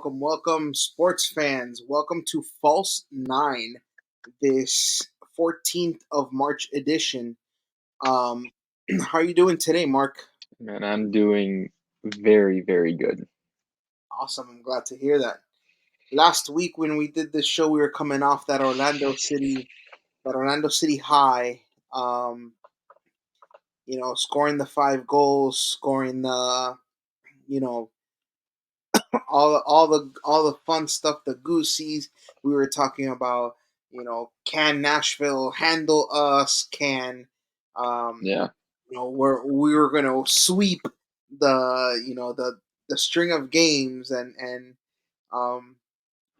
welcome, sports fans. Welcome to False Nine, this 14th of March edition. Um, how are you doing today, Mark? Man, I'm doing very, very good. Awesome. I'm glad to hear that. Last week when we did this show, we were coming off that Orlando City high. Um, scoring the 5 goals, scoring the you know all the fun stuff, the goosies. We were talking about, can Nashville handle us? Can um, Yeah, we were gonna sweep the string of games, and um,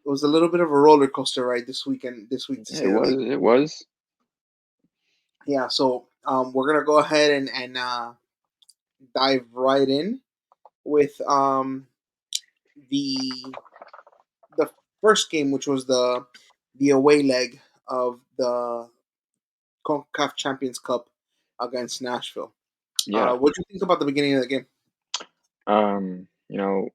it was a little bit of a roller coaster ride this week to yeah, say it the was. least. It was. Yeah, so we're gonna go ahead and dive right in with the the first game, which was the away leg of the CONCACAF Champions Cup against Nashville. Yeah. What do you think about the beginning of the game? Um, you know,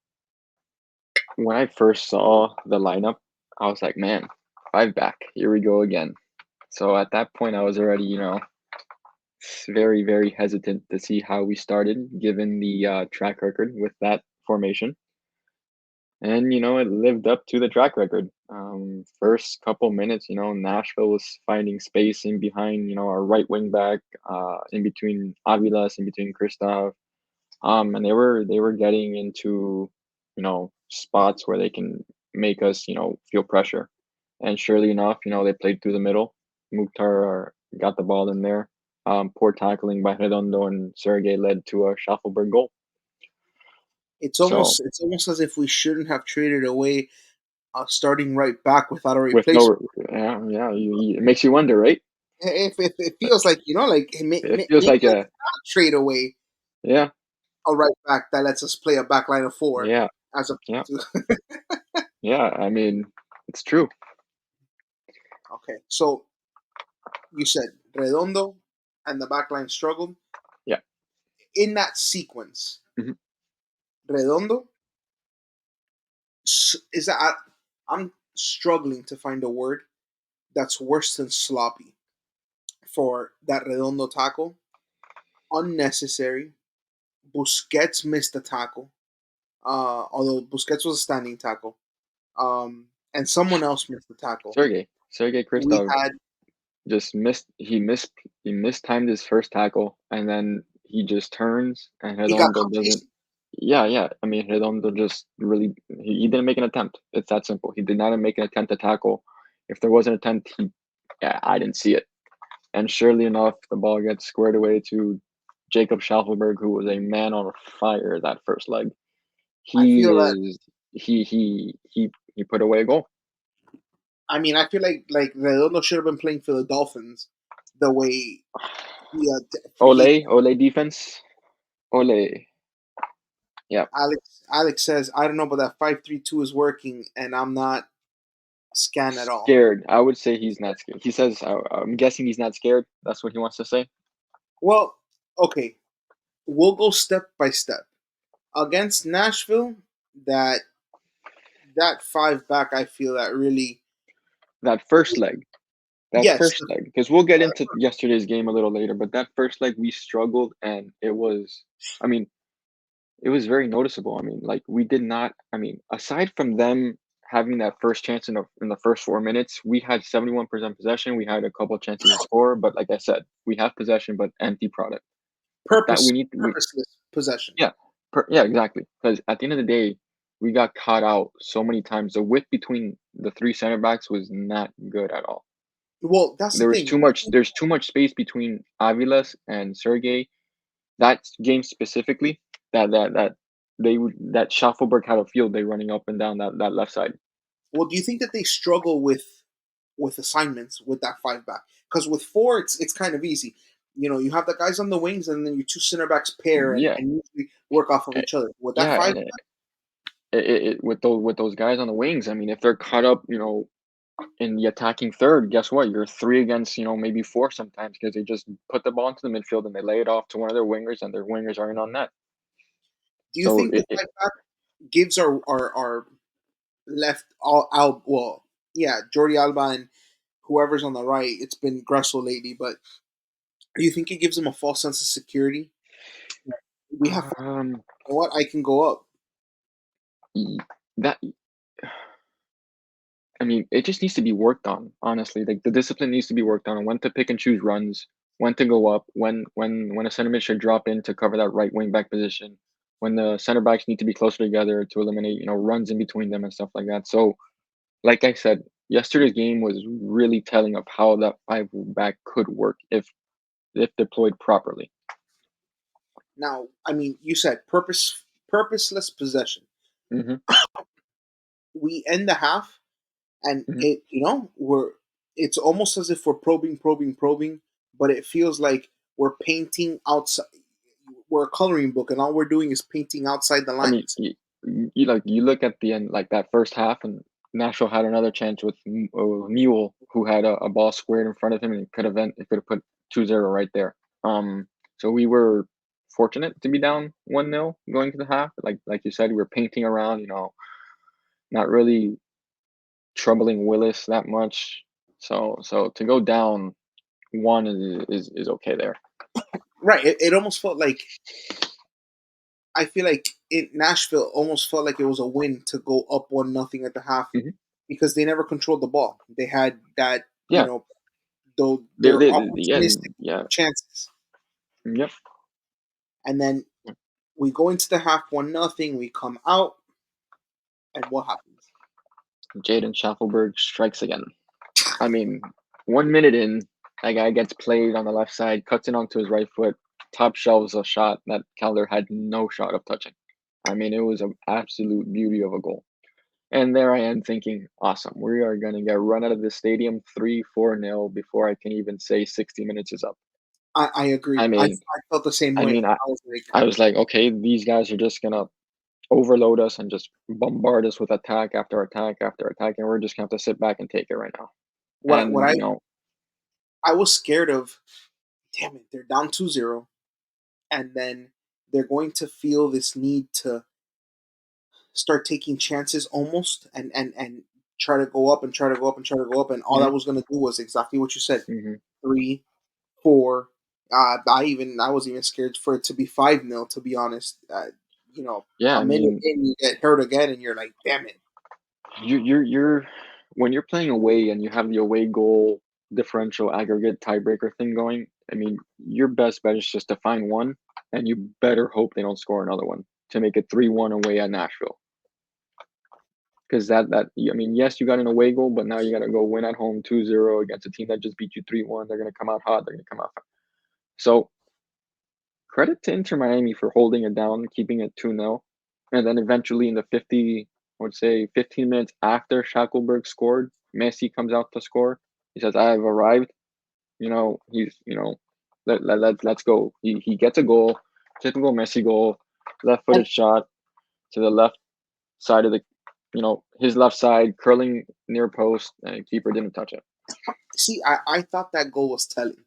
when I first saw the lineup, I was like, man, five back. Here we go again. So at that point, I was already, very, very hesitant to see how we started, given the track record with that formation. And it lived up to the track record. First couple minutes, Nashville was finding space in behind, our right wing back, in between Avilas, in between Kristav, and they were getting into, spots where they can make us, feel pressure. And surely enough, they played through the middle. Mukhtar got the ball in there. Poor tackling by Redondo and Sergey led to a Schaffelberg goal. It's So almost it's almost as if we shouldn't have traded away starting right back without a with no, replacement. yeah, yeah, it makes you wonder, right? If it feels like, like It feels maybe like let's a not trade away yeah, a right back that lets us play a back line of four yeah, as yeah, opposed to. yeah. I mean, it's true. Okay, so you said Redondo and the back line struggled Yeah. in that sequence. Mhm. Redondo is that I'm struggling to find a word that's worse than sloppy for that Redondo tackle. Unnecessary. Busquets missed the tackle, although Busquets was a standing tackle, and someone else missed the tackle. Sergey We Kristov had just he mistimed his first tackle, and then he just turns, and he got Redondo doesn't. complacent. Yeah, yeah. I mean, Redondo just really he didn't make an attempt. It's that simple. He did not make an attempt to tackle. If there was an attempt, yeah, I didn't see it. And surely enough, the ball gets squared away to Jacob Schaffelberg, who was a man on fire that first leg. I He feel that. is he put away a goal. I mean, I feel like Redondo should have been playing for the Dolphins, the way he Ole defense. Ole. Yeah. Alex says, I don't know, but that 5-3-2 is working, and I'm not scanned at all. Scared. I would say he's not scared. He says, I'm guessing he's not scared. That's what he wants to say. Well, okay, we'll go step by step. Against Nashville, that that five back, I feel that really, That first leg. That yes, first leg. Because we'll get into yesterday's game a little later, but that first leg we struggled and I mean, it was very noticeable. I mean, like we did not I mean, aside from them having that first chance in the first 4 minutes, we had 71% possession. We had a couple chances to score, but like I said, we have possession but empty product. That we purposeless possession. Yeah, yeah, exactly. Because at the end of the day, we got caught out so many times. The width between the three center backs was not good at all. Well, that's the There was thing. too much. There's too much space between Avilas and Sergey. That game specifically, that Schaffelberg had a field day running up and down that left side. Well, do you think that they struggle with assignments with that five back? Because with four, it's kind of easy. You have the guys on the wings, and then your two center backs pair Yeah, and usually work off of eh, each other. With that yeah, five, and with those guys on the wings. I mean, if they're caught up, in the attacking third, guess what? You're three against, maybe four sometimes because they just put the ball into the midfield and they lay it off to one of their wingers, and their wingers aren't on net. do you So think the five back gives our left all out. Well, yeah, Jordi Alba and whoever's on the right. It's been Gressel lately, but do you think it gives them a false sense of security? Like, we have fun. Um, You know what? I can go up. y- that I mean, it just needs to be worked on, honestly. Like the discipline needs to be worked on when to pick and choose runs, when to go up, when a center mid should drop in to cover that right wing back position, when the center backs need to be closer together to eliminate, runs in between them and stuff like that. So, like I said, yesterday's game was really telling of how that five back could work if deployed properly. Now, I mean, you said purposeless possession. Hmm. We end the half, and Hmm. we're it's almost as if we're probing, but it feels like we're painting outside. We're a coloring book, and all we're doing is painting outside the I mean, lines. you look at the end, like that first half, and Nashville had another chance with Mule, who had a ball squared in front of him, and it could have put 2-0 right there. So we were fortunate to be down 1-0 going to the half. Like you said, we were painting around, not really troubling Willis that much. So to go down one is okay there. Right. It almost felt like I feel like Nashville almost felt like it was a win to go up 1-0 at the half Hmm. because they never controlled the ball. They had that, Yeah, though they're, they're yeah, opportunistic yeah, chances. yep. And then we go into the half 1-0. We come out, and what happens? Jaden Schaffelberg strikes again. I mean, 1 minute in, that guy gets played on the left side, cuts it onto his right foot, top shelves a shot that Calder had no shot of touching. I mean, it was an absolute beauty of a goal. And there I am thinking, awesome, we are going to get run out of the stadium 3-4-0 before I can even say 60 minutes is up. I I agree. mean, I felt the same I way. mean, I, I was like, I was like, okay, these guys are just going to overload us and just bombard us with attack after attack after attack, and we're just going to have to sit back and take it right now. what And, I was scared of. Damn it, they're down 2-0, and then they're going to feel this need to start taking chances almost, and try to go up and try to go up and try to go up, and all mhm, that was going to do was exactly what you said. mhm. 3, 4. I was even scared for it to be 5-0. To be honest, Yeah, a I minute mean, in, you get hurt again, and you're like, damn it. you're when you're playing away and you have the away goal differential aggregate tiebreaker thing going, I mean, your best bet is just to find one, and you better hope they don't score another one to make it 3-1 away at Nashville. Because I mean, yes, you got an away goal, but now you got to go win at home 2-0 against a team that just beat you 3-1. They're going to come out hot. They're going to come out hot. So credit to Inter Miami for holding it down, keeping it 2-0. And then eventually in the 50, I would say 15 minutes after Shackelberg scored, Messi comes out to score. He says, I have arrived. Let's go. He gets a goal, typical Messi goal, left And footed shot to the left side of his left side, curling near post, and keeper didn't touch it. see, I thought that goal was telling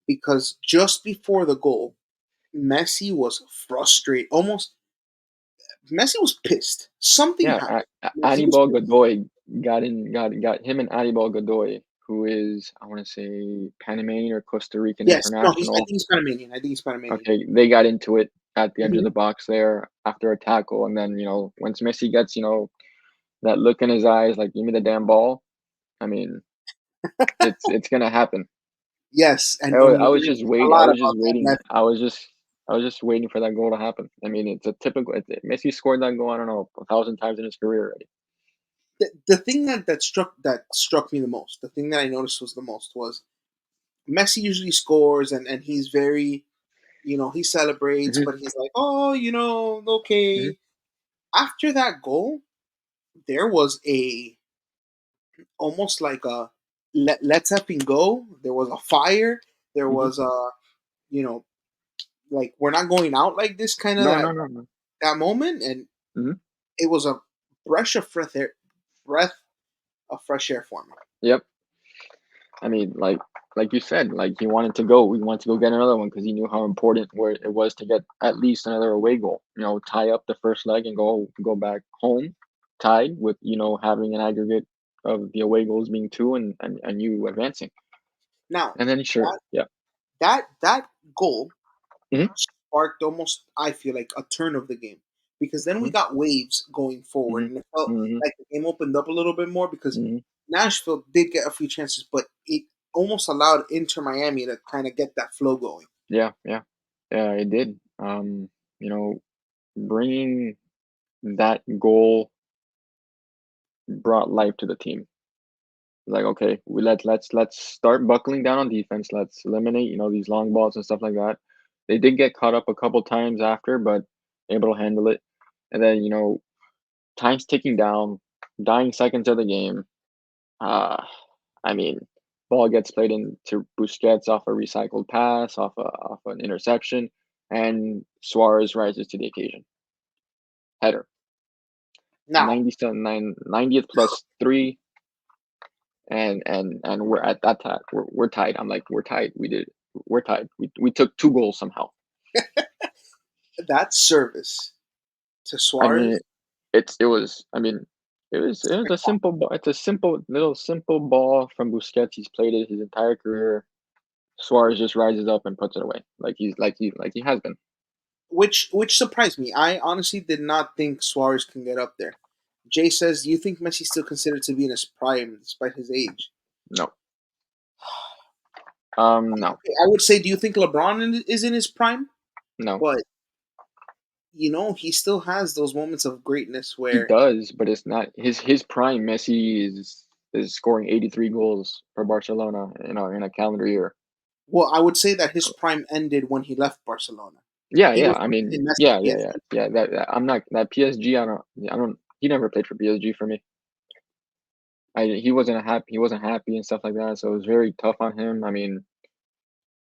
because just before the goal, Messi was frustrated. Almost, Messi was pissed. Something Yeah, happened. He was Anibal pissed. Godoy got him and Anibal Godoy, who is I want to say Panamanian or Costa Rican Yes, no, I think international. he's Panamanian. I think he's Panamanian. Okay, they got into it at the edge of Mhm. the box there after a tackle, and then once Messi gets that look in his eyes, like give me the damn ball. I mean, it's gonna happen. Yes, and I we was learned just a waiting. I lot was just about that waiting. method. I was just waiting for that goal to happen. I mean, it's a typical. Messi scored that goal, I don't know, 1,000 times in his career already. The thing that struck me the most, the thing that I noticed was the most was Messi usually scores, and he's very, he celebrates, Hmm. but he's like, oh, Hmm. okay. After that goal, there was a almost like a let's effing go. There was a fire. There Hmm. was a, you know like, we're not going out like this, kind of No, no, that no, no. that moment, and Hmm. it was a breath of fresh air for me. Yep. I mean, like you said, like he wanted to go. He wanted to go get another one because he knew how important where it was to get at least another away goal. Tie up the first leg and go back home. tied with, having an aggregate of the away goals being 2 and you advancing. Now, And then sure, that yeah. that goal Mhm, sparked almost, I feel like, a turn of the game, because then we mhm, got waves going forward, mhm, and it felt mhm, like the game opened up a little bit more because mhm. Nashville did get a few chances, but it almost allowed Inter Miami to kind of get that flow going. Yeah, yeah. Yeah, it did. You know, bringing that goal brought life to the team. Like, okay, let's start buckling down on defense. Let's eliminate, these long balls and stuff like that. They did get caught up a couple times after, but able to handle it. And then, time's ticking down, dying seconds of the game. Uh, I mean, ball gets played into Busquets off a recycled pass, off an interception, and Suarez rises to the occasion. Header. Now, 90th plus 3, and we're at that time. We're tied. I'm like, we're tied. We're tied. We took 2 goals somehow. that service to I mean, Suarez, it was a simple ball. It's a simple ball from Busquets. He's played it his entire career. Suarez just rises up and puts it away, like he has been. which surprised me. I honestly did not think Suarez can get up there. Jay says, "Do you think Messi's still considered to be in his prime despite his age?" No, no, I would say, "Do you think LeBron is in his prime?" no. But he still has those moments of greatness He where, does, but it's not his prime. Messi is scoring 83 goals for Barcelona in a calendar year. well, I would say that his prime ended when he left Barcelona. Yeah, He yeah. was I in mean, Messi's yeah, yeah, yeah, PSG. yeah. I'm not that PSG. I don't. He never played for PSG for me. He wasn't happy and stuff like that. So it was very tough on him. I mean,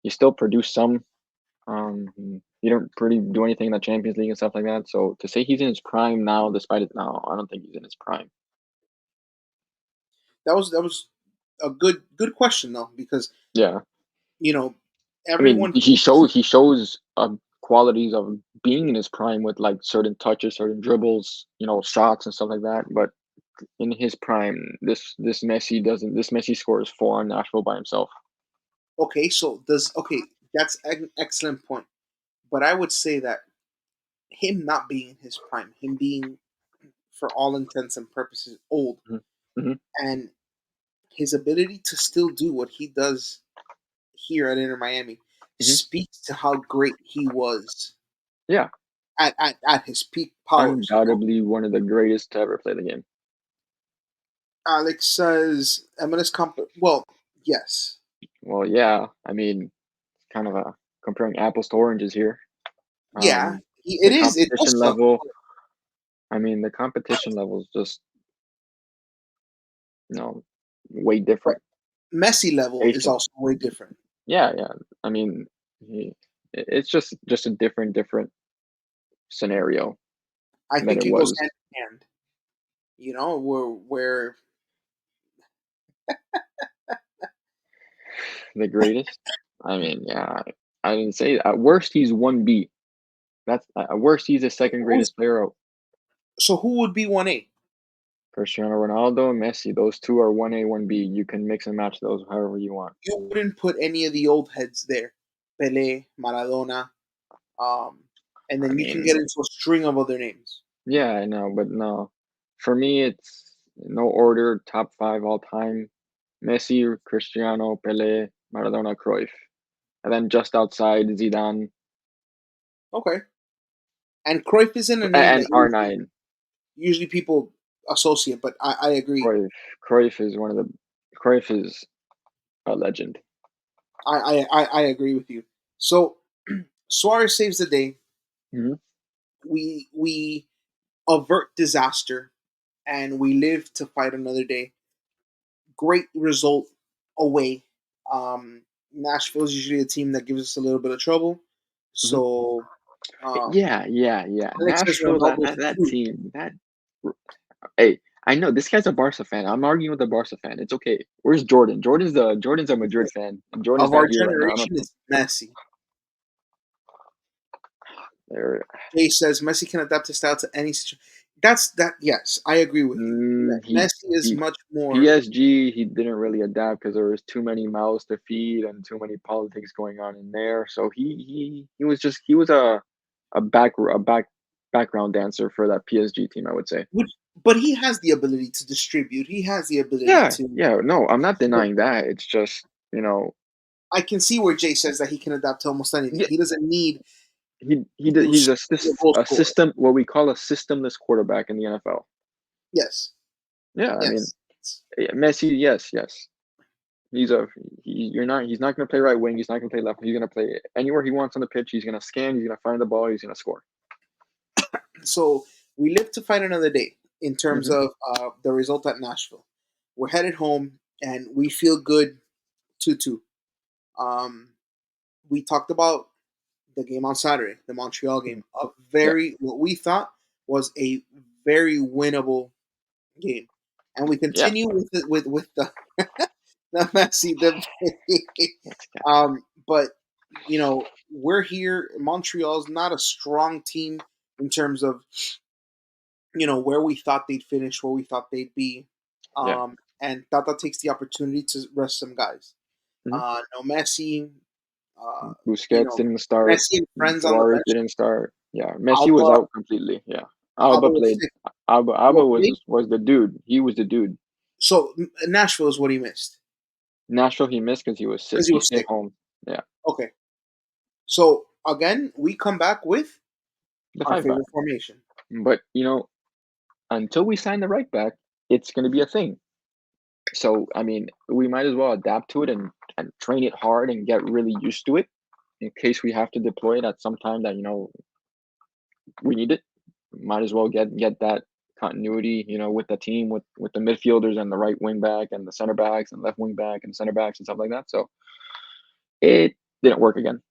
he still produced some. He didn't pretty do anything in the Champions League and stuff like that. So to say he's in his prime now, despite it now, I don't think he's in his prime. That was a good question though, because Yeah. you know I mean, everyone he shows qualities of being in his prime with like certain touches, certain dribbles, shots and stuff like that. But in his prime, this Messi scores 4 on Nashville by himself. okay, so does okay, that's an excellent point. But I would say that him not being in his prime, him being, for all intents and purposes, old, Mhm. Mhm. and his ability to still do what he does here at Inter Miami Mhm. speaks to how great he was Yeah, at his peak powers. undoubtedly one of the greatest to ever play the game. Alex says MLS comp. Well, yes, Well, yeah, I mean, kind of a comparing apples to oranges here. yeah, Um, it the is. It does competition suck, level, the competition level is just, you know, way but different. Messi level is Patience. also way different. Yeah, yeah. I mean, it's just a different scenario I than think it it goes was hand in hand. Where the greatest. I mean, yeah, I didn't say at worst he's 1B. That's at worst he's the second who's greatest player out. so who would be 1A? Cristiano Ronaldo and Messi, those two are 1A, 1B. You can mix and match those however you want. You wouldn't put any of the old heads there. Pele, Maradona, um, and I then you can get mean, into a string of other names. yeah, I know, but no. For me, it's no order, top 5 all time. Messi, Cristiano, Pelé, Maradona, Cruyff. And then just outside, Zidane Okay, and Cruyff isn't a name and that R9. usually people associate, but I agree. Cruyff. Cruyff is one of the Cruyff is a legend. I agree with you. So Suarez saves the day. Mhm, We avert disaster, and we live to fight another day. Great result away. Nashville's usually a team that gives us a little bit of trouble. mhm. So Yeah, yeah, yeah. Alex says Nashville, that Ronaldo's that that fruit. team, hey, I know this guy's a Barca fan. I'm arguing with a Barca fan. It's okay. Where's Jordan? Jordan's a Madrid fan, and Jordan's Of not our here right now. I don't generation, think it's Messi. they're Jay says Messi can adapt his style to any situation. That's that. Yes, I agree with you. He Messi is he much more. PSG, he didn't really adapt because there was too many mouths to feed and too many politics going on in there. So he was just he was a background dancer for that PSG team, I would say. Which, but he has the ability to distribute. He has the ability Yeah, to. yeah, no, I'm not But denying that. It's just, I can see where Jay says that he can adapt to almost anything. yeah, He doesn't need to he's be a goal a scorer. system what we call a systemless quarterback in the NFL. Yes, Yeah, I mean, yes. Messi, yes, yes. He's a he's not gonna play right wing, he's not gonna play left, he's gonna play anywhere he wants on the pitch, he's gonna scan, he's gonna find the ball, he's gonna score. So we live to fight another day in terms Mhm. of the result at Nashville. We're headed home and we feel good 2-2. Um, we talked about the game on Saturday, the Montreal game. Mhm. A Yeah, very, what we thought was a very winnable game. And we yeah. continue with with the Messi debate. That's ca But we're here. Montreal's not a strong team in terms of where we thought they'd finish, where we thought they'd be. yeah. And Tata takes the opportunity to rest some guys. Mhm. No Messi, uh, you Busquets know, didn't start, Messi and friends on the Suarez bench. didn't start. Yeah, Messi was Alba, out completely, yeah. Alba Alba was played. sick. Alba What played? was the dude. He was the dude. So Nashville is what he missed Nashville, he missed because he was sick. because he He was stayed sick. home. Yeah, Okay, so again we come back with the our 5 back. favorite formation. But, until we sign the right back, it's gonna be a thing. So, I mean, we might as well adapt to it and train it hard and get really used to it in case we have to deploy it at some time that, we need it. Might as well get that continuity, with the team, with the midfielders and the right wing back and the center backs and left wing back and center backs and stuff like that. So it didn't work again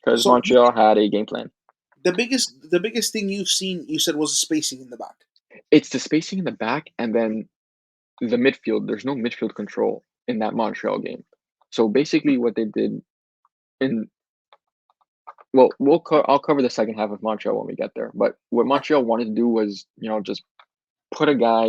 because So Montreal had a game plan. the biggest thing you've seen, you said, was the spacing in the back. It's the spacing in the back and then the midfield. There's no midfield control in that Montreal game. So basically, what they did in well, I'll cover the second half of Montreal when we get there. But what Okay, Montreal wanted to do was, just put a guy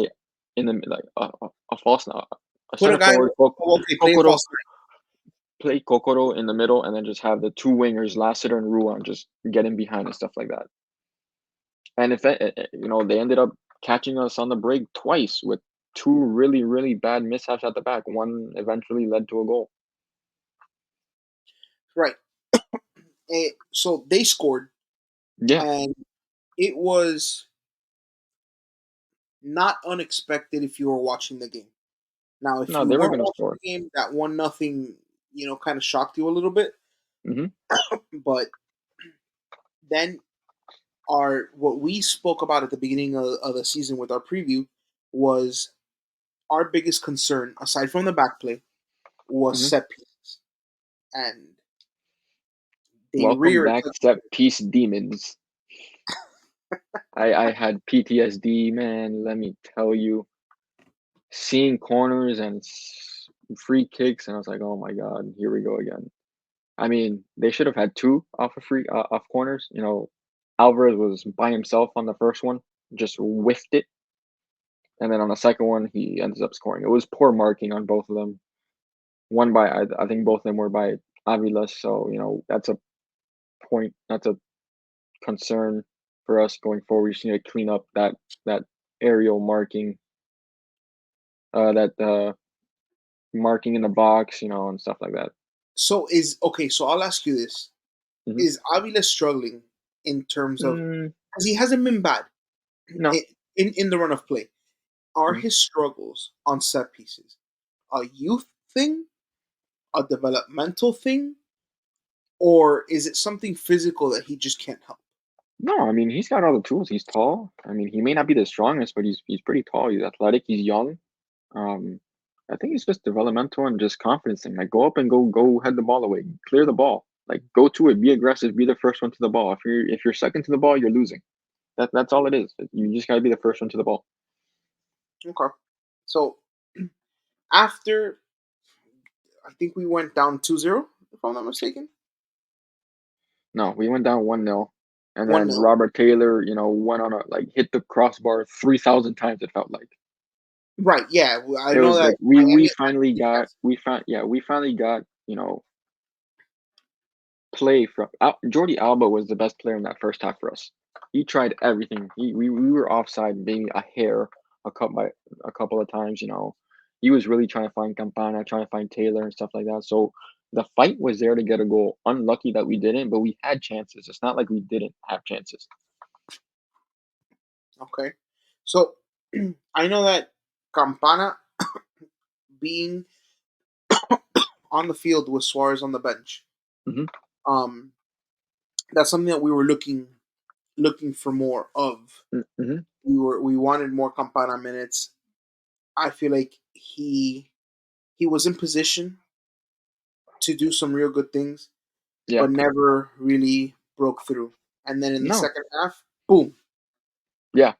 in the like a false a put a center guy. forward, Oh, okay, play a Kokoro, false nine. play Kokoro in the middle, and then just have the two wingers, Lassiter and Ruan, just get in behind and stuff like that. And if that, they ended up catching us on the break twice with two really, really bad mishaps at the back. One eventually led to a goal. Right. So they scored, Yeah, and it was not unexpected if you were watching the game. Now, if no, you they were weren't going to watching score. the game, that 1-0, kind of shocked you a little bit. Hmm. But then our what we spoke about at the beginning of the season with our preview was our biggest concern, aside from the back play, was Hmm. set pieces, and they Welcome reared. back, set piece demons. I had PTSD, man. Let me tell you, seeing corners and free kicks, and I was like, oh my god, here we go again. I mean, they should have had 2 off of off corners, Alvarez was by himself on the first one, just whiffed it, and then on the second one, he ends up scoring. It was poor marking on both of them. One by I think both of them were by Avila, so, that's a that's a concern for us going forward. We just need to clean up that aerial marking, that, marking in the box, and stuff like that. So is okay. So I'll ask you this: Mhm. Is Avila struggling in terms of, Mm, because he hasn't been bad no. in the run of play? Are Mhm. his struggles on set pieces a youth thing, a developmental thing, or is it something physical that he just can't help? No, I mean, he's got all the tools. He's tall. I mean, he may not be the strongest, but he's pretty tall. He's athletic. He's young. Um, I think it's just developmental and just confidence thing. Like, go up and go head the ball away, clear the ball. Like, go to it, be aggressive, be the first one to the ball. If you're second to the ball, you're losing. That's all it is. You just gotta be the first one to the ball. Okay. So after, I think we went down 2-0, if I'm not mistaken. No, we went down 1-0. And One then nil. Robert Taylor, went on a like hit the crossbar 3,000 times. It felt like Right. Yeah. I it know was like that Miami we found yeah we finally got play from Jordi Alba was the best player in that first half for us. He tried everything. We were offside maybe a hair by a couple of times. He was really trying to find Campana, trying to find Taylor and stuff like that. So the fight was there to get a goal. Unlucky that we didn't, but we had chances. It's not like we didn't have chances. Okay. So I know that Campana being on the field with Suarez on the bench. Hmm. Um, that's something that we were looking for more of. Hmm. We wanted more Campana minutes. I feel like he was in position to do some real good things, Yeah. but never really broke through. And then in the No. second half, boom. Yeah.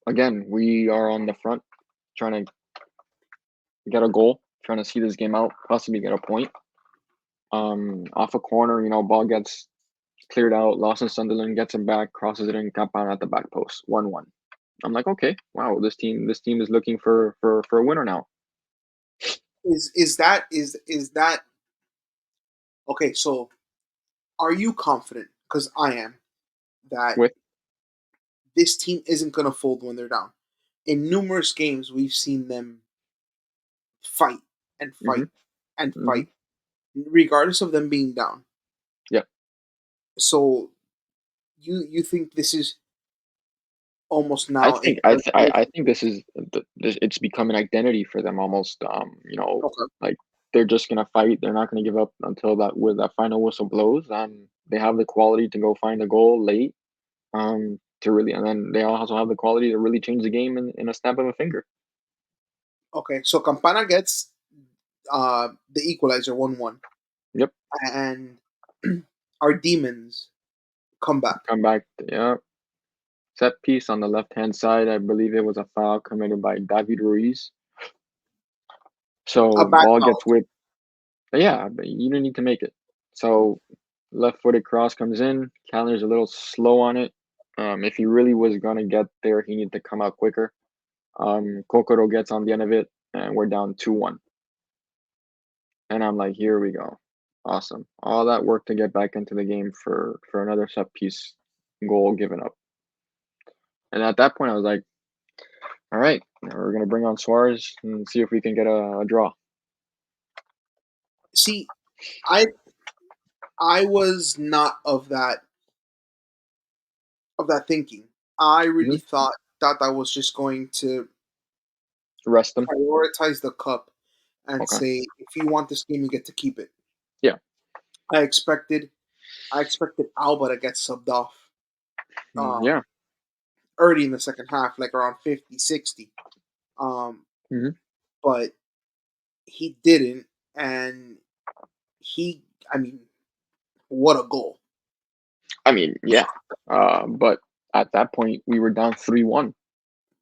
Again, we are on the front trying to get a goal, trying to see this game out, possibly get a point. Off a corner, ball gets cleared out. Lawson Sunderland gets him back, crosses it in, Campana at the back post, 1-1. I'm like, okay, wow, this team is looking for a winner now. Is that okay? So are you confident? Because I am that With this team isn't going to fold when they're down. In numerous games, we've seen them fight and hmm fight and hmm fight, regardless of them being down. yeah, So you think this is almost I now a think I th- I translation? think it's become an identity for them almost. Okay, Like they're just gonna fight. They're not gonna give up until that final whistle blows. They have the quality to go find a goal late. To really, and then they also have the quality to really change the game in a snap of a finger. okay. So Campana gets the equalizer 1-1, Yep. and our demons come back. Come back. Yeah. Set piece on the left-hand side, I believe it was a foul committed by David Ruiz. A So bad ball foul gets too. whipped. But yeah, but you didn't need to make it. So left-footed cross comes in. Callender's a little slow on it. If he really was gonna get there, he needed to come out quicker. Kokoro gets on the end of it, and we're down 2-1. And I'm like, here we go. Awesome. All that work to get back into the game for another set piece goal given up. And at that point, I was like, all right, we're gonna bring on Suarez and see if we can get a draw. See, I I was not of that thinking. I really Mhm. thought that was just going to Rest them. prioritize the cup and Okay. say, if you want this game, you get to keep it. Yeah. I expected I expected Alba to get subbed off Yeah. um, early in the second half, like around 50, 60. Um, Mhm. but he didn't, and he, I mean, what a goal! I mean, yeah. But at that point, we were down 3-1.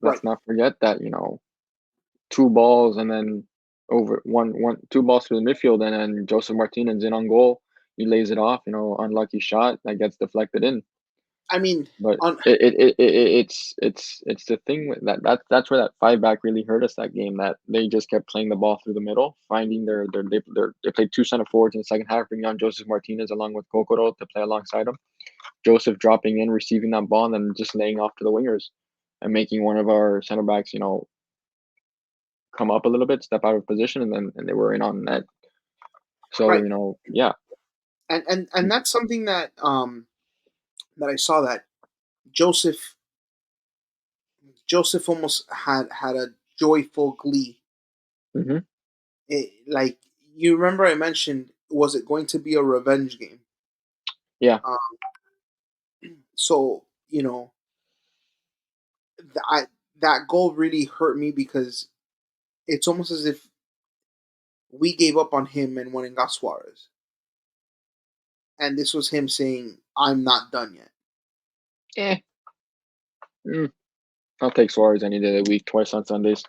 Right. Let's not forget that, two balls and then two balls to the midfield, and then Joseph Martinez in on goal. He lays it off, unlucky shot that gets deflected in. I mean, But on it's the thing with that's where that five back really hurt us that game. That they just kept playing the ball through the middle, finding they played two center forwards in the second half, bringing on Joseph Martinez along with Kokoro to play alongside him. Joseph dropping in, receiving that ball, and then just laying off to the wingers, and making one of our center backs, come up a little bit, step out of position, and they were in on net. So right, yeah. and that's something that I saw that Joseph Joseph almost had a joyful glee. Hmm. Like, you remember, I mentioned, was it going to be a revenge game? Yeah. Um, so I, that goal really hurt me because it's almost as if we gave up on him and went and got Suarez, and this was him saying, "I'm not done yet." Eh. Mm, I'll take Suarez any day of the week, twice on Sundays.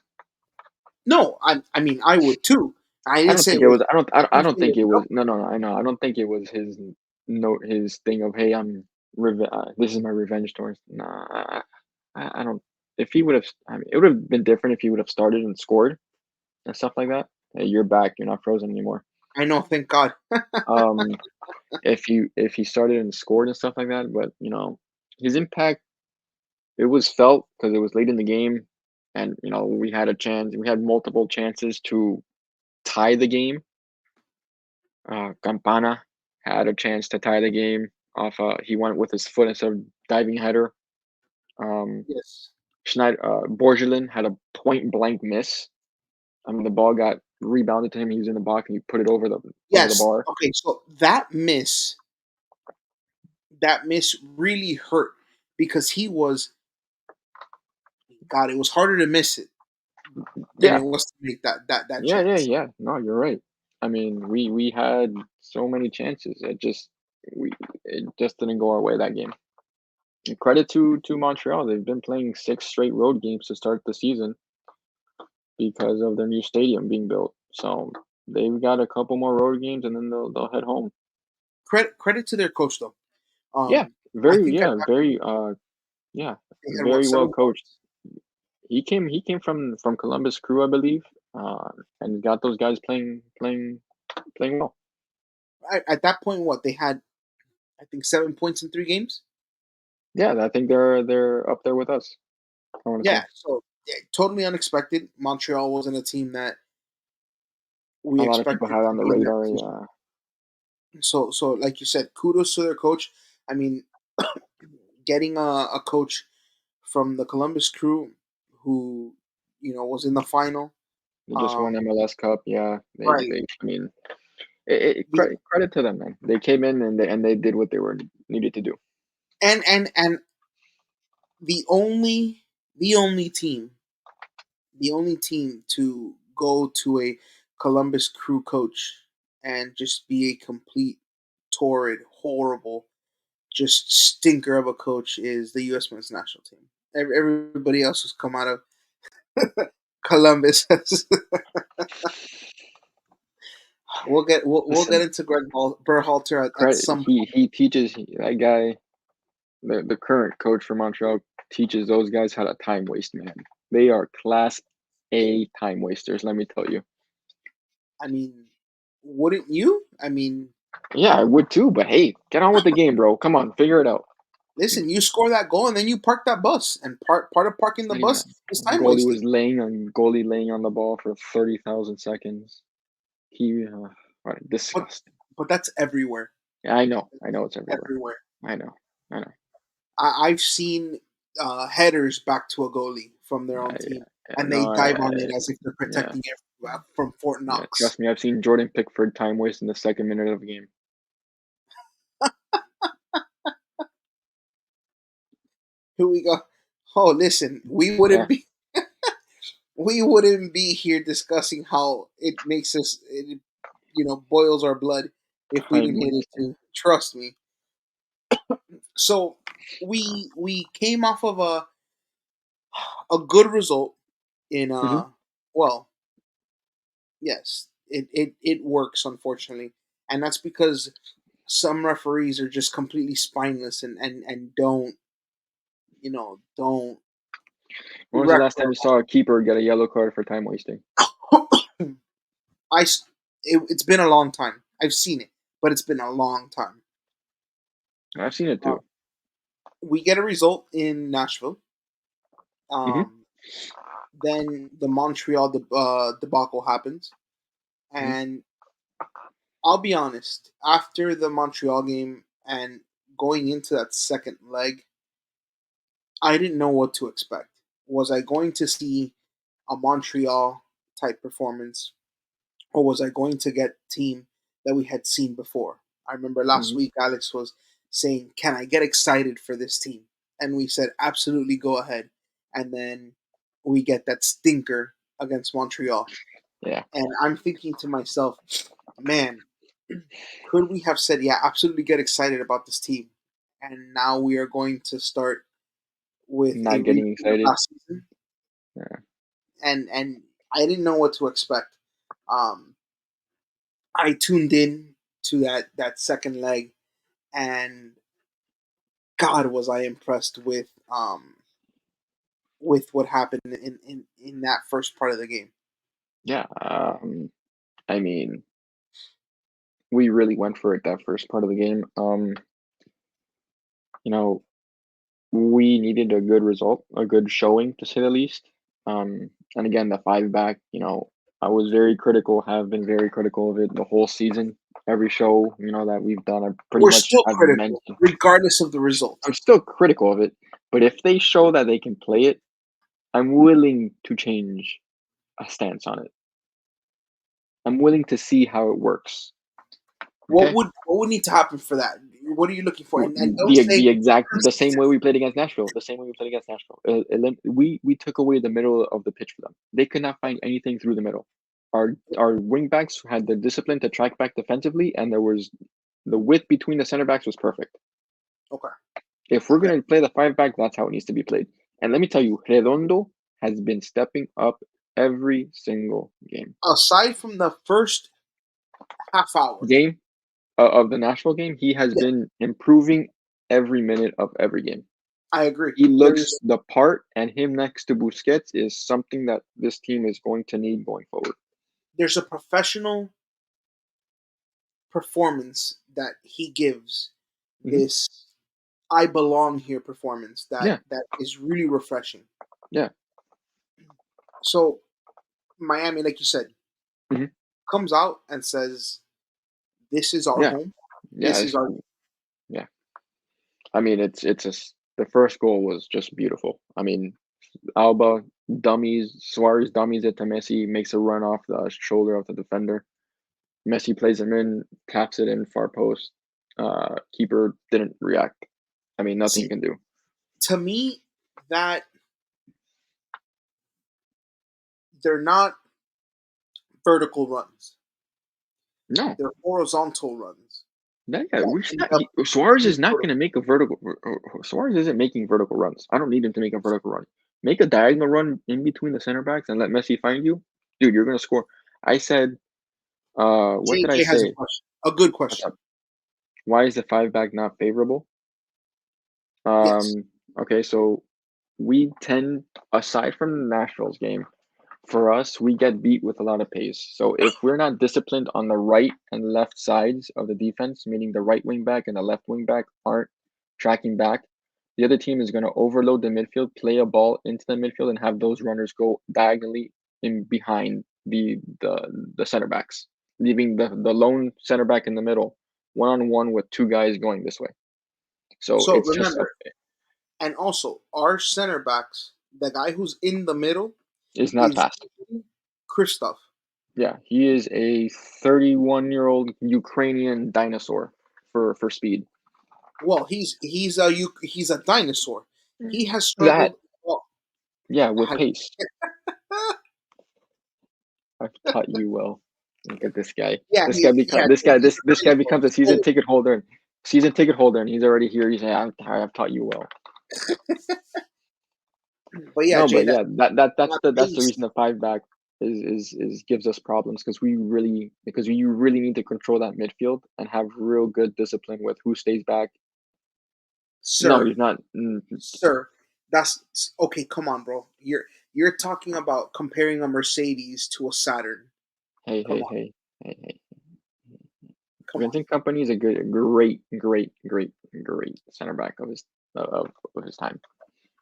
No, I mean, I would too. I I didn't don't say think it it was. was. I don't. I I didn't don't say it think was it was. selfish. No, no, no. I know. I don't think it was his. note his thing of, "Hey, this is my revenge tour." Nah, I don't. If he would have, I mean, it would have been different if he would have started and scored and stuff like that. Hey, you're back. You're not frozen anymore. I know, thank God. Um, if he started and scored and stuff like that, but his impact, it was felt because it was late in the game, and we had a chance. We had multiple chances to tie the game. Campana had a chance to tie the game off. He went with his foot instead of diving header. Um, Yes. Schneider, Borgelin had a point blank miss. I mean, the ball got rebounded to him. He was in the box and he put it over the Yes. bar. Okay, so that miss really hurt because he was God, it was harder to miss it than Yeah, it was to make that yeah, yeah, chance. yeah. No, you're right. I mean, we had so many chances. We it just didn't go our way that game. And credit to Montreal. They've been playing 6 straight road games to start the season because of their new stadium being built. So they've got a couple more road games and then they'll head home. Credit to their coach though. Yeah, I very think at yeah, that very point yeah, they had what very well 7 points. coached. He came from Columbus Crew, I believe, and got those guys playing well. At that point, what they had, I think 7 points in 3 games. Yeah, I think they're up there with us. I want to Yeah, say so yeah, totally unexpected. Montreal wasn't a team that we a lot of people expected had to on the be in that radar. position. Yeah, So like you said, kudos to their coach. I mean, getting a coach from the Columbus Crew who was in the final. they just won Um, MLS Cup. Yeah, they right. they. I mean, The credit to them, man. They came in and they did what they were needed to do. and the only team to go to a Columbus Crew coach and just be a complete torrid, horrible, just stinker of a coach is the U.S. men's national team. Everybody else has come out of Columbus. we'll get Listen, into Greg Berhalter at credit some he teaches that guy. The current coach for Montreal teaches those guys how to time waste, man. They are class point. A time wasters, let me tell you. I mean, wouldn't you? I mean, Yeah, I would too, but hey, get on with the game, bro. Come on, figure it out. listen, you score that goal and then you park that bus, and part of parking the Yeah, bus is time goalie wasting. was laying on the ball for 30,000 seconds. He, right, But disgusting. that's everywhere. Yeah, I know it's everywhere. Everywhere. I know, I know. I've seen headers back to a goalie from their own Yeah, team, yeah, and no, they dive on it as if they're yeah, protecting it from Fort yeah. Knox. Trust me, I've seen Jordan Pickford time waste in the second minute of a game. Here we go. Oh, listen, Yeah, we wouldn't be here discussing how it makes us, boils our blood if we time didn't hit it wasting. too. Trust me. So we came off of a good result in Hmm. well, yes, it works unfortunately, and that's because some referees are just completely spineless and don't When was the rec last time you saw a keeper get a yellow card for time wasting? I it's been a long time. I've seen it, but it's been a long time. I've seen it Uh, too. we get a result in Nashville. Hmm. Um, then the Montreal debacle happens, Hmm. and I'll be honest. After the Montreal game and going into that second leg, I didn't know what to expect. Was I going to see a Montreal type performance, or was I going to get team that we had seen before? I remember last Hmm. week Alex was saying, "Can I get excited for this team?" And we said, "Absolutely, go ahead." And then we get that stinker against Montreal, Yeah, and I'm thinking to myself, "Man, could we have said, yeah, absolutely get excited about this team?" And now we are going to start with a not repeat getting of excited. last season, Yeah. and I didn't know what to expect. Um, I tuned in to that second leg, and God was I impressed with what happened in that first part of the game. Yeah, I mean, we really went for it that first part of the game. You know, we needed a good result, a good showing to say the least. And again, the five back, I was very critical, have been very critical of it the whole season. Every show, that we've done, I pretty We're much still have critical, mentioned. regardless of the result. I'm still critical of it, but if they show that they can play it, I'm willing to change a stance on it. I'm willing to see how it works. Okay? What would need to happen for that? What are you looking for? And don't The say the exact the same way consistent. we played against Nashville, the same way we played against Nashville. We took away the middle of the pitch for them. They could not find anything through the middle. Our wing backs had the discipline to track back defensively, and there was the width between the center backs was perfect. Okay, If we're okay. gonna play the five back, that's how it needs to be played. And let me tell you, Redondo has been stepping up every single Aside from the first half hour, game of the Nashville game. He has yeah, been improving every minute of every game. I agree. He looks There's the part, and him next to Busquets is something that this team is going to need going forward. there's a professional performance that he gives. Hmm. This I belong here performance Yeah, that is really refreshing. yeah, So Miami, like you said, hmm, comes out and says, "This is our yeah, home. yeah, This is our." yeah. I mean, the first goal was just beautiful. I mean, Alba dummies, Suarez dummies it to Messi, makes a run off the shoulder of the defender. Messi plays him in, taps it in far post. Keeper didn't react. I mean, nothing you See, can do. to me, that they're not vertical runs; No, they're horizontal runs no, yeah, that we should end not. up Suarez in is not going vertical. to make a vertical. Suarez isn't making vertical runs. I don't need him to make a vertical run. Make a diagonal run in between the center backs and let Messi find you, dude. You're going to score. I said, what did I JJ has a say? question, a good What's question. up? Why is the five back not favorable? Yes, Um, okay, so we tend, aside from the Nationals game, for us, we get beat with a lot of pace. So if we're not disciplined on the right and left sides of the defense, meaning the right wing back and the left wing back aren't tracking back, the other team is going to overload the midfield, play a ball into the midfield, and have those runners go diagonally in behind the center backs, leaving the lone center back in the middle, one on one with two guys going this way. So so it's just remember, and also our center backs, the guy who's in the middle it's not is fast. Christoph. Yeah, he is a 31-year-old Ukrainian dinosaur for speed. Well, he's a dinosaur. He has That, struggled. Well, yeah, with has, pace. I've taught you well. Look at this guy. yeah, This guy become this guy he's this a this guy dinosaur. becomes a He's old. season ticket holder, and he's already here. He's saying, I've taught you well. But yeah, No, Jay, but yeah, that that's the pace, reason the five back is gives us problems because you really need to control that midfield and have real good discipline with who stays back. No, sir, he's not. sir. That's okay. Come on, bro. You're talking about comparing a Mercedes to a Saturn. Hey, Come hey, on, hey, hey, hey. come on. Vincent Company is a good, great, great, great, great center back of his time.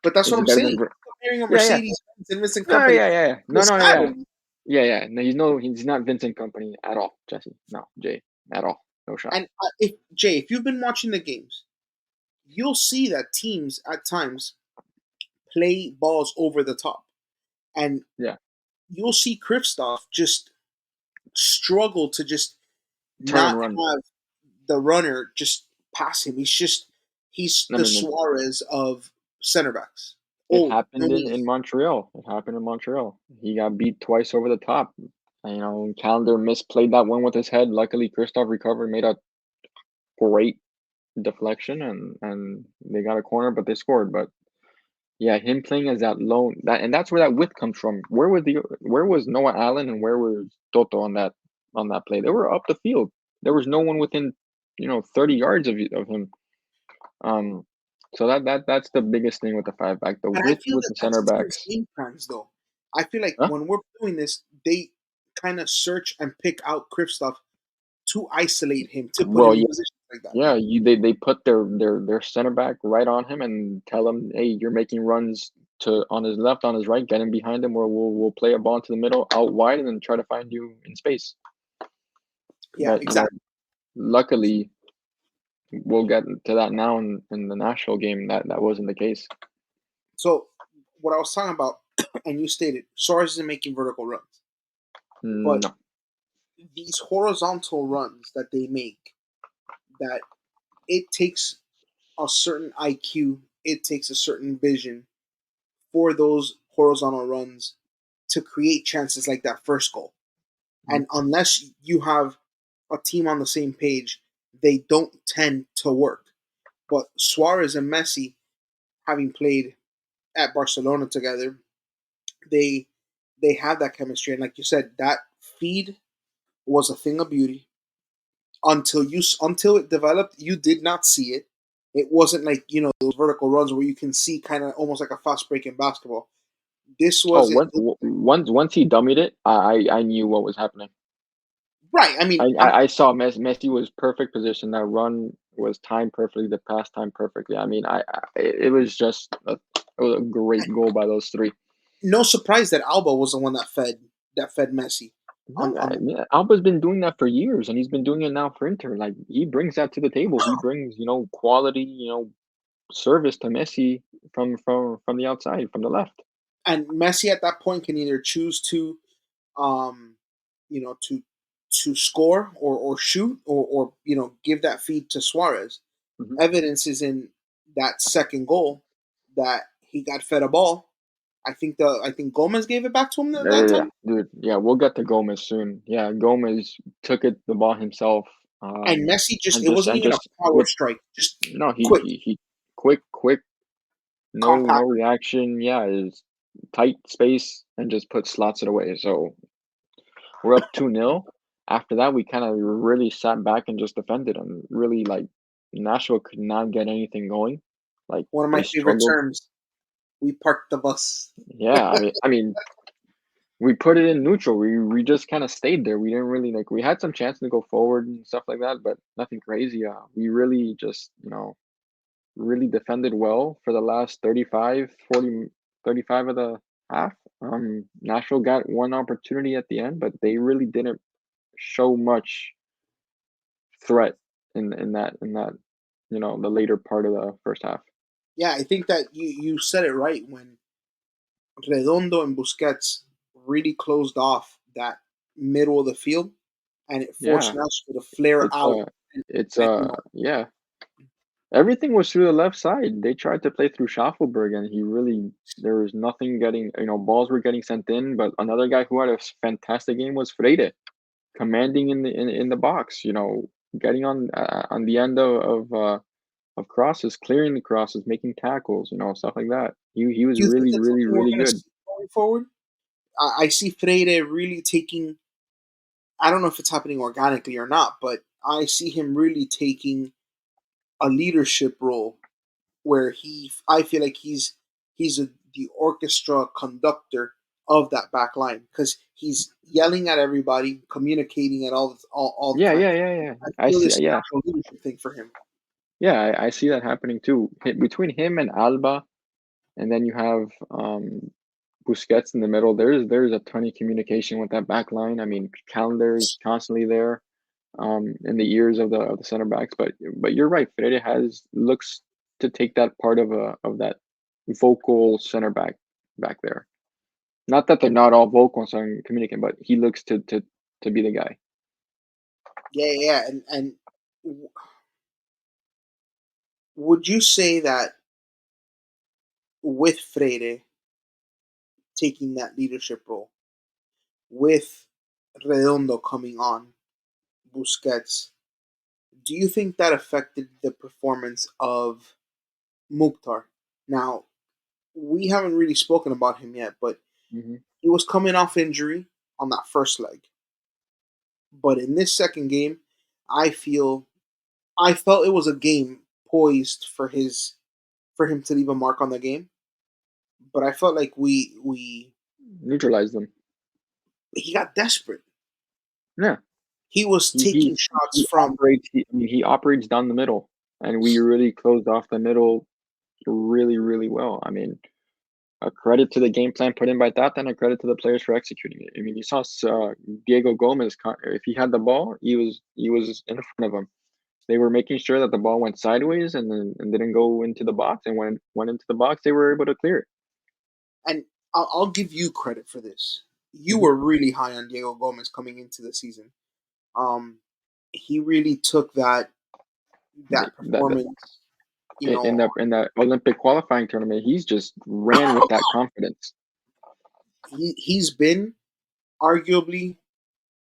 But that's Is what he I'm better than? saying. Comparing a Yeah, yeah, Mercedes and Vincent no, Company yeah, yeah, yeah. to a No, no, yeah, yeah, Saturn. yeah, yeah. No, he's not Vincent Company at all, Jesse. No, Jay, at all. No shot. And if Jay, if you've been watching the games, you'll see that teams at times play balls over the top, and Yeah, you'll see Kristoff just struggle to just turn and not run. have the runner just pass him. He's I the mean, Suarez of center backs. it Oh, happened no, in Montreal. It happened in Montreal. He got beat twice over the top. And, Calendar misplayed that one with his head. Luckily, Kristoff recovered, made a great deflection, and they got a corner, but they scored. But yeah, him playing as that lone that's where that width comes from. Where was Noah Allen and where was Toto on that play? They were up the field. There was no one within 30 yards of him. Um, so that's the biggest thing with the five back. The And I width feel with that the center that's teams' backs. game plans, though. I feel like Huh? when we're doing this, they kind of search and pick out Kristoff to isolate him, to put Well, him in yeah, positions like that. yeah. They put their center back right on him and tell him, hey, you're making runs to on his left, on his right, get him behind him, or we'll play a ball into the middle, out wide, and then try to find you in space. Yeah, But exactly. luckily, we'll get to that now in the Nashville game. That wasn't the case. So, what I was talking about, and you stated, Suarez isn't making vertical runs, but No. these horizontal runs that they make, that it takes a certain IQ, it takes a certain vision for those horizontal runs to create chances like that first goal. Mhm. And unless you have a team on the same page, they don't tend to work. But Suarez and Messi, having played at Barcelona together, they they have that chemistry. And like you said, that feed was a thing of beauty until it developed. You did not see it. It wasn't like those vertical runs where you can see kind of almost like a fast break in basketball. This Oh, was it. once he dummied it, I knew what was happening. Right. I mean, I saw Messi was perfect position. That run was timed perfectly. The pass timed perfectly. I mean, it was just it was a great goal by those three. no surprise that Alba was the one that fed Messi No, on yeah, Alba's been doing that for years, and he's been doing it now for Inter. Like he brings that to the table. He brings quality service to Messi from the outside, from the left. and Messi at that point can either choose to um you know to score or shoot or give that feed to Suarez. Mhm. Evidence is in that second goal that he got fed a ball. I think Gomez gave it back to him Yeah, that yeah, yeah, time, dude. Yeah, we'll get to Gomez soon. Yeah, Gomez took the ball himself, and Messi just and it just wasn't and even a just power with strike, just no, quick, he quick, no compact. reaction. Yeah, is tight space and just slots it away. So we're up 2-0. After that, we kind of really sat back and just defended and really like Nashville could not get anything going. Like One of they my favorite struggled. terms. We parked the bus. Yeah, I mean, we put it in neutral. We just kind of stayed there. We didn't really like. We had some chance to go forward and stuff like that, but nothing crazy. We really just really defended well for the last 35, 40, 35 of the half. Nashville got one opportunity at the end, but they really didn't show much threat in that the later part of the first half. Yeah, I think that you said it right when Redondo and Busquets really closed off that middle of the field, and it forced Yeah, Nashville to flare it's out. And, yeah. Everything was through the left side. They tried to play through Schaffelberg, and he really there was nothing getting. Balls were getting sent in. But another guy who had a fantastic game was Freire, commanding in the box. Getting on the end of crosses, clearing the crosses, making tackles. Stuff like that. He was do you think really that's really something we're really going to good. see going forward? I see Freire really taking. I don't know if it's happening organically or not, but I see him really taking a leadership role where I feel like the orchestra conductor of that back line because he's yelling at everybody, communicating at all the Yeah, time. yeah, yeah, yeah. I I feel see. this Yeah, natural leadership thing for him. yeah. I see that happening too. Between him and Alba, and then you have Busquets in the middle. There's a ton of communication with that back line. I mean, Calendar's constantly there, in the ears of the center backs. But you're right. Freire has looks to take that part of that vocal center back there. Not that they're And not all vocal and communicating, but he looks to be the guy. yeah, yeah, yeah. And w- would you say that with Freire taking that leadership role, with Redondo coming on, Busquets, do you think that affected the performance of Mukhtar? Now, we haven't really spoken about him yet, but Hmm. he was coming off injury on that first leg. But in this second game, I feel I felt it was a game poised for him to leave a mark on the game, but I felt like we Neutralize them. he got desperate. Yeah, He was he taking he shots he from operates. I mean, he operates down the middle, and we really closed off the middle really, really well. I mean, a credit to the game plan put in by Tata, and a credit to the players for executing it. I mean, you saw Diego Gomez. If he had the ball, he was in front of him. They were making sure that the ball went sideways and didn't go into the box. And when it went into the box, they were able to clear it. and I'll give you credit for this. You Mhm. were really high on Diego Gomez coming into the season. Um, he really took that That performance. You in know, that Olympic qualifying tournament, he's just ran with that confidence. he's been arguably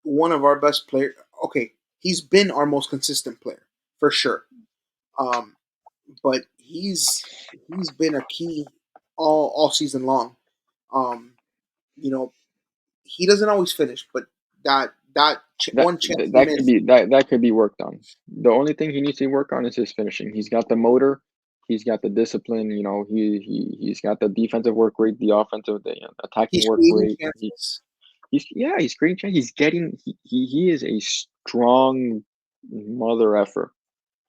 one of our best players. Okay, he's been our most consistent player for sure. Um, but he's been a key all season long. Um, you know, he doesn't always finish, but That one chance he that could missed. be that could be worked on. The only thing he needs to work on is his finishing. He's got the motor, he's got the discipline. You know, he's got the defensive work rate, the offensive, the attacking He's work creating rate. chances, He's great. He's getting he is a strong mother effer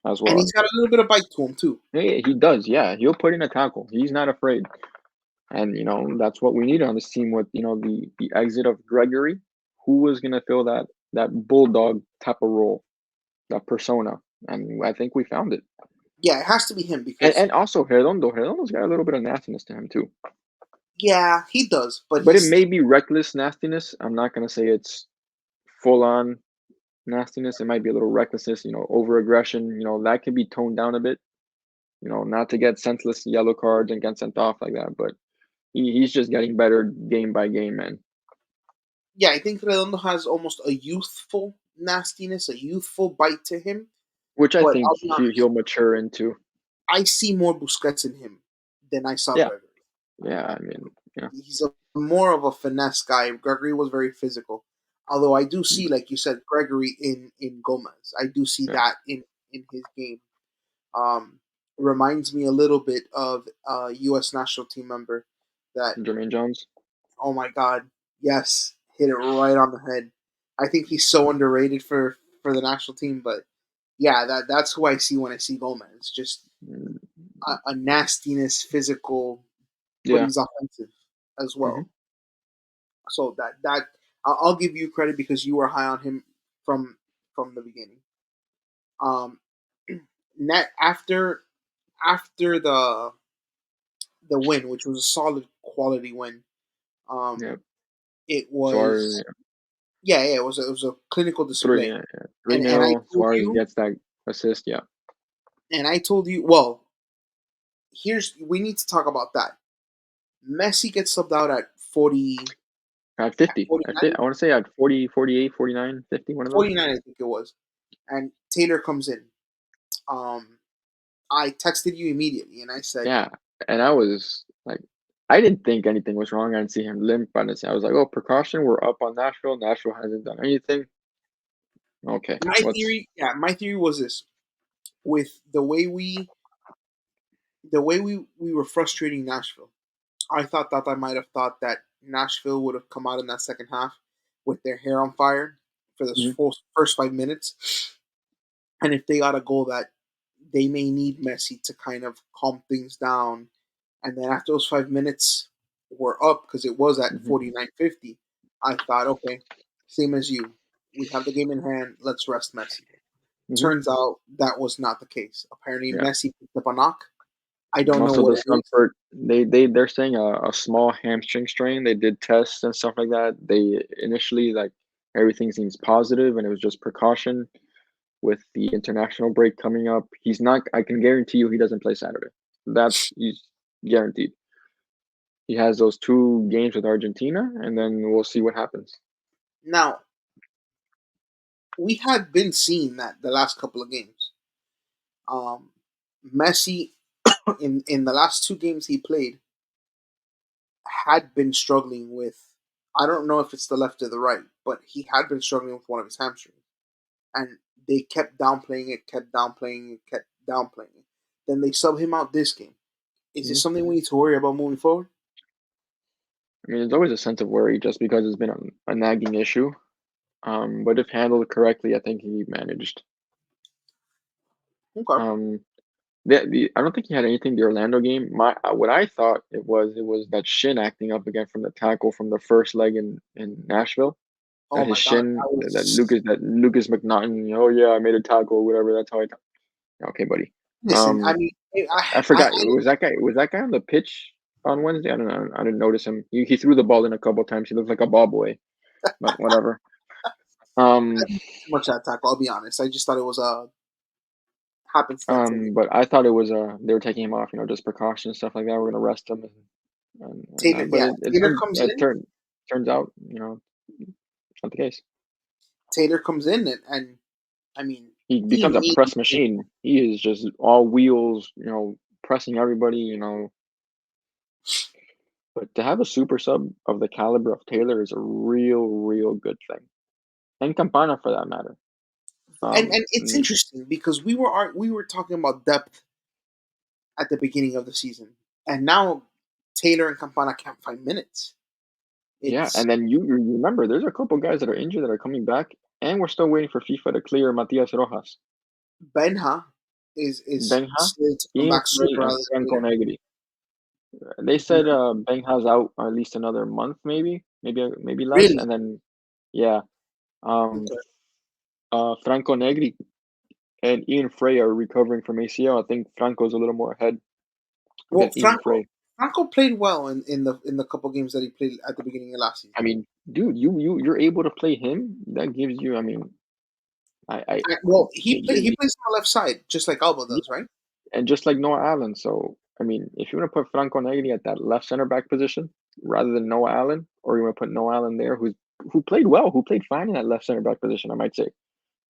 as and well. he's got a little bit of bite to him too. He does, yeah. He'll put in a tackle. He's not afraid. And that's what we need on this team with the exit of Gregory. Who was gonna fill that bulldog type of role, that persona? And I think we found it. Yeah, it has to be him And because and also Redondo. Redondo's got a little bit of nastiness to him too. yeah, he does, but But it he's may be reckless nastiness. I'm not gonna say it's full on nastiness. It might be a little recklessness, over aggression. That can be toned down a bit. Not to get senseless yellow cards and get sent off like that. But he's just getting better game by game, man. yeah, I think Redondo has almost a youthful nastiness, a youthful bite to him. Which I But think I'll be honest, he'll mature into. I see more Busquets in him than I saw Yeah, Gregory. yeah. I mean, yeah, He's more of a finesse guy. Gregory was very physical, although I do mm, see, like you said, Gregory in Gomez. I do see yeah. that in his game. Um, Reminds me a little bit of a U.S. national team member that, Jermaine Jones. oh my God, yes, hit it right on the head. I think he's so underrated for the national team, but yeah, that's who I see when I see Gomez. Just Mm, a nastiness, physical, but yeah. he's offensive as Hmm. well. So that I'll give you credit because you were high on him from from the beginning. Um, net after the win, which was a solid quality win. Yeah. Um, it Suarez, was yeah, it was a clinical three, display, yeah, yeah. 3 and I nil. told Suarez you, gets that assist. Yeah. well, here's we need to talk about that. Messi gets subbed out at At at 50. I 49, want to say at 40, 48, 49, 50. One of those. 49, I think it was, and Taylor comes in. Um, I texted you immediately and I said, Yeah. And I was like, I didn't think anything was wrong. I didn't see him limp. I was like, oh, precaution. We're up on Nashville. Nashville hasn't done anything. Okay. my theory was this: with the way we were frustrating Nashville, I thought that I might have thought that Nashville would have come out in that second half with their hair on fire for those Mhm. first 5 minutes, and if they got a goal that they may need Messi to kind of calm things down, and then after those 5 minutes were up because it was at Mhm. 49-50. I thought, okay, same as you, we have the game in hand. Let's rest Messi. Mhm. Turns out that was not the case. Apparently, Yeah. Messi picked up a knock. I don't know Also, what the it is. discomfort. They're saying a small hamstring strain. They did tests and stuff like that. They initially like everything seems positive, and it was just precaution. With the international break coming up, he's not. I can guarantee you, he doesn't play Saturday. That's he's guaranteed. He has those 2 games with Argentina, and then we'll see what happens. Now, we had been seeing that the last couple of games. Um, Messi, in the last 2 games he played, had been struggling with. I don't know if it's the left or the right, but he had been struggling with one of his hamstrings. and they kept downplaying it, kept downplaying it, kept downplaying it. Then they sub him out this game. Is this Mhm. something we need to worry about moving forward? I mean, there's always a sense of worry just because it's been a nagging issue. But if handled correctly, I think he managed. Okay. Um, I don't think he had anything the Orlando game. What I thought it was that shin acting up again from the tackle from the first leg in Nashville. Oh That his my God, shin, I was. that Lucas McNaughton. Oh yeah, I made a tackle, whatever. That's how I. Okay, buddy. Listen, I Um, mean, I forgot. Was that guy on the pitch on Wednesday? I don't know. I didn't notice him. He threw the ball in a couple times. He looked like a ball boy, but whatever. I Um, didn't see too much of that tackle. I'll be honest. I just thought it was a happenstance in it. but I thought it was they were taking him off, just precautions, stuff like that. We're gonna rest him and Taylor, that. But yeah, it Taylor turned comes it in. turns out, it's not the case. Taylor comes in, and I mean, He he becomes a press immediately. machine. He is just all wheels, pressing everybody, But to have a super sub of the caliber of Taylor is a real, real good thing, and Campana for that matter. And it's Mm, interesting because we were talking about depth at the beginning of the season, and now Taylor and Campana can't find minutes. yeah, It's and then you remember there's a couple guys that are injured that are coming back, and we're still waiting for FIFA to clear Matias Rojas, Benha is Benja, slated to come Ian back Frey, sooner and rather than Franco later. Negri. They said Mhm. Benja's out at least another month, maybe less, Really? and then yeah, um, Okay. Franco Negri and Ian Frey are recovering from ACL. I think Franco's a little more ahead Well, than Ian Frey. Franco played well in the couple games that he played at the beginning of last season. I mean, dude, you're able to play him. That gives you. I mean, I Well, he you, plays on the left side just like Alba you, does, right? and just like Noah Allen. So I mean, if you want to put Franco Negri at that left center back position rather than Noah Allen, or you want to put Noah Allen there, who played well, who played fine in that left center back position, I might say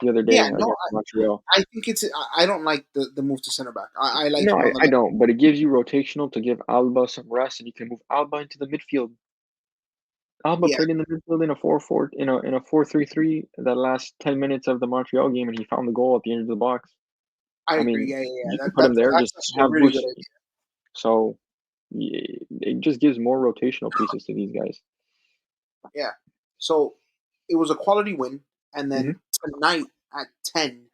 the other Yeah, day no, against Montreal. I think it's. I don't like the move to center back. I like No, him I, on the I left. don't, but it gives you rotational to give Alba some rest, and you can move Alba into the midfield. Alba Yeah, played in the midfield in a 4-4 in a 4-3-3 that last 10 minutes of the Montreal game, and he found the goal at the end of the box. I I agree. mean, Yeah, yeah, yeah. you can put him there, That's just actually a have really good Bush. idea. So it just gives more rotational pieces to these guys. Yeah. So it was a quality win, and Mhm. then tonight at 10,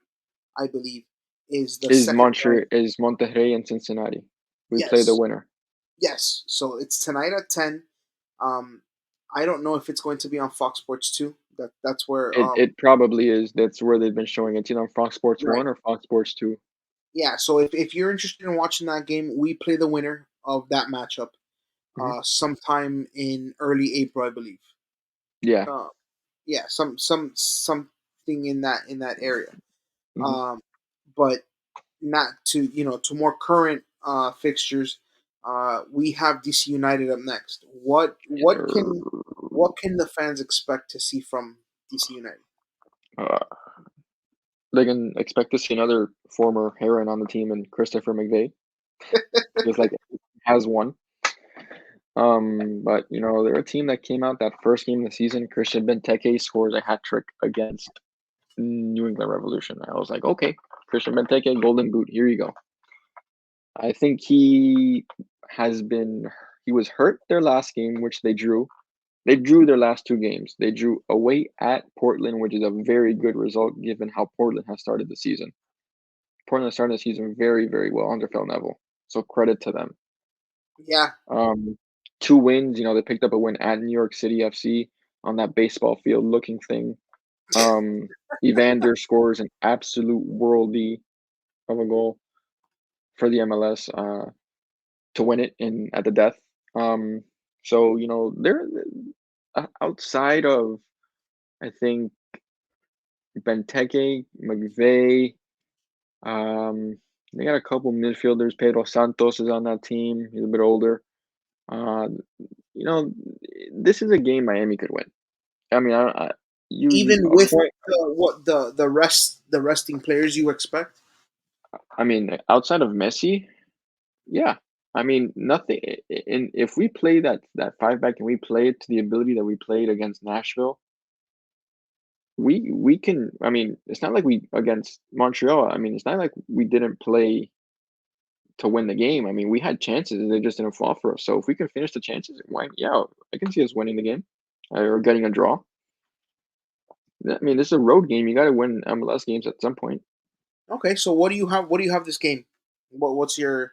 I believe, is the Is second leg. Montreal is Monterrey and Cincinnati. We play the Yes, winner. yes. So it's tonight at 10. Um, I don't know if it's going to be on Fox Sports 2. That's where It probably is. That's where they've been showing it. It's either on Fox Sports right. 1 or Fox Sports 2. Yeah. So if you're interested in watching that game, we play the winner of that matchup Mhm. sometime in early April, I believe. Yeah. Uh, yeah, something in that area. Mhm. Um, but not to to more current fixtures. We have DC United up next. What can the fans expect to see from DC United? Uh, they can expect to see another former Heron on the team and Christopher McVeigh, just like has one. But they're a team that came out that first game of the season. Christian Benteke scores a hat trick against New England Revolution. I was like, okay, Christian Benteke, Golden Boot, here you go. I think he was hurt their last game, which they drew. They drew their last two games. They drew away at Portland, which is a very good result given how Portland has started the season. Portland started the season very, very well under Phil Neville. So credit to them. Yeah, Um, two wins, they picked up a win at New York City FC on that baseball field looking thing. Evander scores an absolute worldie of a goal for the MLS to win it in at the death. Um, so they're outside of I think Benteke, McVeigh. Um, they got a couple midfielders. Pedro Santos is on that team. He's a bit older. Uh, you know, this is a game Miami could win. I mean, you even a with point. the resting players you expect. I mean, outside of Messi, yeah. I mean, nothing. And if we play that five back and we play it to the ability that we played against Nashville, we can. I mean, it's not like we against Montreal. I mean, it's not like we didn't play to win the game. I mean, we had chances, they just didn't fall for us. So if we can finish the chances, why? Yeah, I can see us winning the game or getting a draw. I mean, this is a road game. You got to win MLS games at some point. Okay, so what do you have? What do you have this game? What's your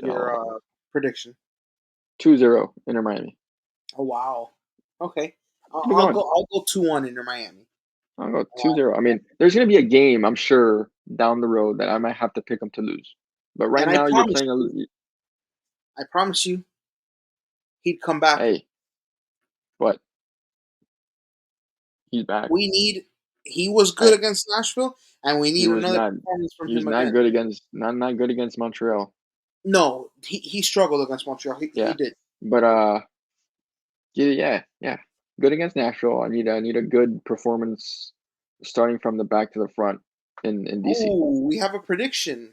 Uh, prediction? 2-0 Inter Miami. Oh wow. Okay, Keep it going. I'll go 2-1 into Miami. I'll go Uh, 2-0. I mean, there's going to be a game, I'm sure, down the road that I might have to pick them to lose. But right and now, you're playing a. I promise you, he'd come back. Hey, what? He's back. We need. He was good I, against Nashville, and we he need was another not. performance from He was him not again. good against. Not good against Montreal. No, he struggled against Montreal. He Yeah, did. but yeah, yeah, yeah. Good against Nashville. I need a good performance starting from the back to the front in DC. Oh, we have a prediction.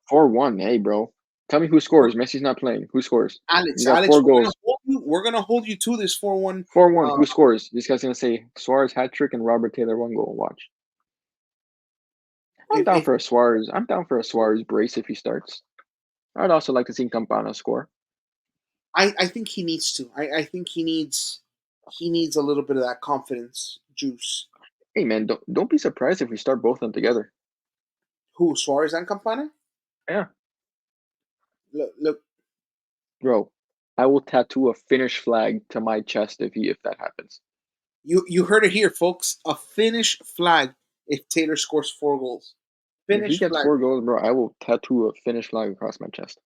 4-1. Hey, bro. Tell me who We're, scores. Messi's not playing. Who scores? You got Alex, four goals. we're gonna hold you to this 4-1. 4-1. Uh, Who scores? This guy's gonna say Suarez hat trick and Robert Taylor 1 goal. Watch. if I'm down for a Suarez brace if he starts. I'd also like to see Campana score. I think he needs to. I think he needs a little bit of that confidence juice. Hey man, don't be surprised if we start both of them together. Who, Suarez and Campana? Yeah, Look, bro. I will tattoo a Finnish flag to my chest if that happens. you heard it here, folks. A Finnish flag if Taylor scores 4 goals. If he Finnish gets flag. 4 goals, bro, I will tattoo a Finnish flag across my chest.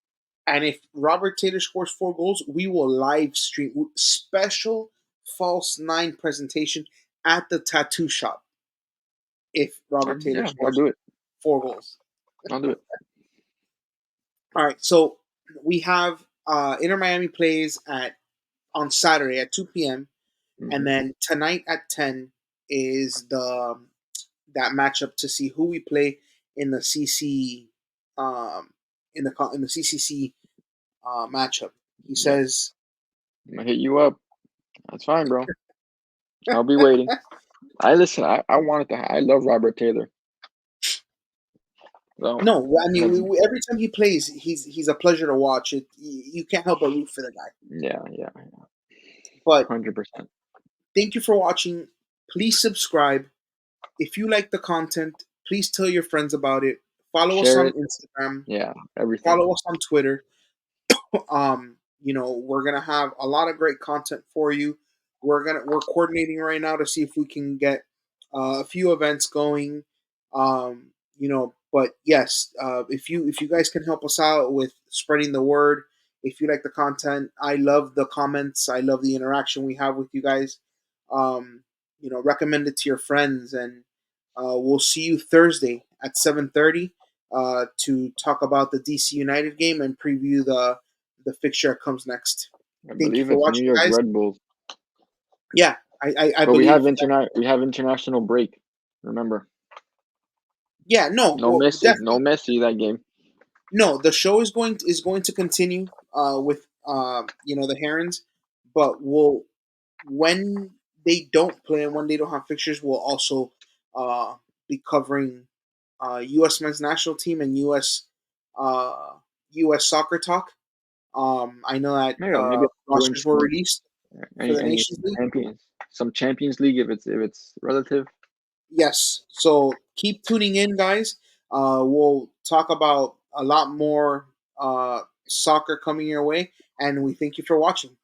And if Robert Taylor scores 4 goals, we will live stream special false nine presentation at the tattoo shop if Robert Taylor Yeah, I'll scores do it. 4 goals. I'll do it. All right, so we have Inter Miami plays at on Saturday at 2 p.m. and Hmm. then tonight at 10 is the that matchup to see who we play in the CC in the CCC matchup. He Yep. says I'm gonna hit you up. That's fine, bro. I'll be waiting. I listen. I wanted to. I love Robert Taylor. So no. I mean, let's. every time he plays, he's a pleasure to watch. You can't help but root for the guy. Yeah, yeah, But 100%. thank you for watching. Please subscribe. If you like the content, please tell your friends about it. Follow us Share on it. Instagram. Yeah, everything. Follow us on Twitter. We're gonna have a lot of great content for you. We're coordinating right now to see if we can get a few events going. But yes, if you guys can help us out with spreading the word, if you like the content, I love the comments. I love the interaction we have with you guys. Recommend it to your friends, and we'll see you Thursday at 7:30 to talk about the DC United game and preview the fixture that comes next. I Thank you believe for it's New watching, York guys. Red Bulls, Yeah, I but we have believe. international break. Remember, Yeah, no, no well, Messi, no definitely Messi that game. no. The show is going to continue with the Herons, but we'll when they don't play and when they don't have fixtures, we'll also uh, be covering U.S. men's national team and uh, U.S. soccer talk. I know that Maybe I'll doing rosters were released for the any Nations League. Champions League if it's relative. Yes, so keep tuning in, guys. We'll talk about a lot more soccer coming your way, and we thank you for watching.